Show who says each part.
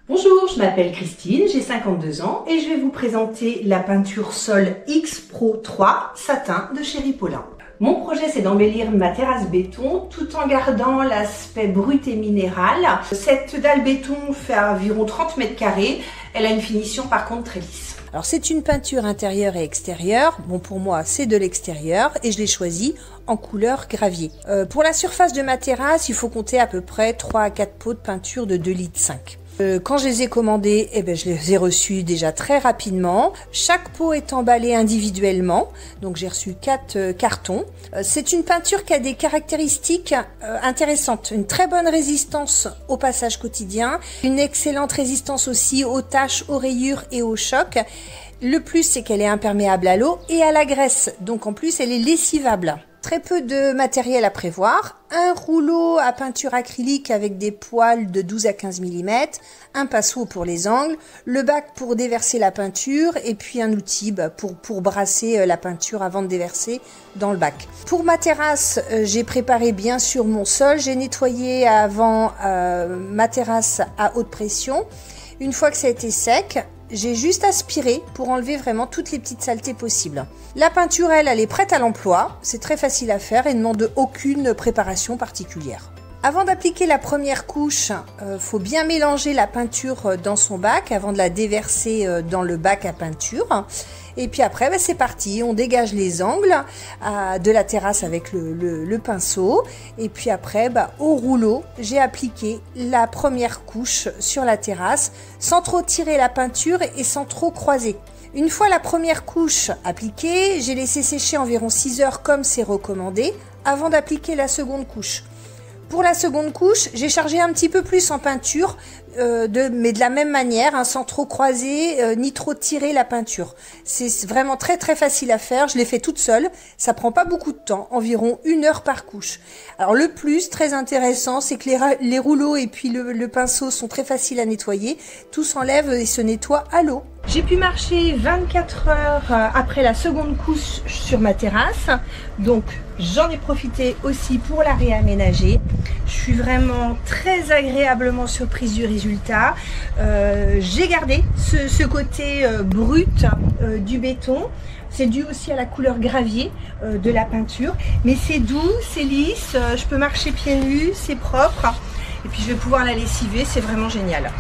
Speaker 1: Bonjour, je m'appelle Christine, j'ai 52 ans et je vais vous présenter la peinture sol X Pro 3 satin de Chéri Paulin. Mon projet, c'est d'embellir ma terrasse béton tout en gardant l'aspect brut et minéral. Cette dalle béton fait environ 30 mètres carrés. Elle a une finition par contre très lisse.
Speaker 2: Alors c'est une peinture intérieure et extérieure. Bon, pour moi c'est de l'extérieur et je l'ai choisi en couleur gravier. Pour la surface de ma terrasse, il faut compter à peu près 3 à 4 pots de peinture de 2,5 litres. Quand je les ai commandés, je les ai reçus déjà très rapidement. Chaque pot est emballé individuellement, donc j'ai reçu 4 cartons. C'est une peinture qui a des caractéristiques intéressantes. Une très bonne résistance au passage quotidien, une excellente résistance aussi aux taches, aux rayures et aux chocs. Le plus, c'est qu'elle est imperméable à l'eau et à la graisse, donc en plus elle est lessivable. Très peu de matériel à prévoir, un rouleau à peinture acrylique avec des poils de 12 à 15 mm, un pinceau pour les angles, le bac pour déverser la peinture et puis un outil pour brasser la peinture avant de déverser dans le bac. Pour ma terrasse, j'ai préparé bien sûr mon sol, j'ai nettoyé avant ma terrasse à haute pression. Une fois que ça a été sec, j'ai juste aspiré pour enlever vraiment toutes les petites saletés possibles. La peinture, elle est prête à l'emploi. C'est très facile à faire et ne demande aucune préparation particulière. Avant d'appliquer la première couche, faut bien mélanger la peinture dans son bac avant de la déverser dans le bac à peinture. Et puis après, c'est parti. On dégage les angles de la terrasse avec le pinceau. Et puis après, au rouleau, j'ai appliqué la première couche sur la terrasse sans trop tirer la peinture et sans trop croiser. Une fois la première couche appliquée, j'ai laissé sécher environ 6 heures comme c'est recommandé avant d'appliquer la seconde couche. Pour la seconde couche, j'ai chargé un petit peu plus en peinture, mais de la même manière, sans trop croiser ni trop tirer la peinture. C'est vraiment très très facile à faire, je l'ai fait toute seule, ça prend pas beaucoup de temps, environ 1 heure par couche. Alors le plus, très intéressant, c'est que les rouleaux et puis le pinceau sont très faciles à nettoyer, tout s'enlève et se nettoie à l'eau.
Speaker 1: J'ai pu marcher 24 heures après la seconde couche sur ma terrasse, donc j'en ai profité aussi pour la réaménager. Je suis vraiment très agréablement surprise du résultat. J'ai gardé ce côté brut du béton. C'est dû aussi à la couleur gravier de la peinture, mais c'est doux, c'est lisse, je peux marcher pieds nus, c'est propre. Et puis je vais pouvoir la lessiver, c'est vraiment génial.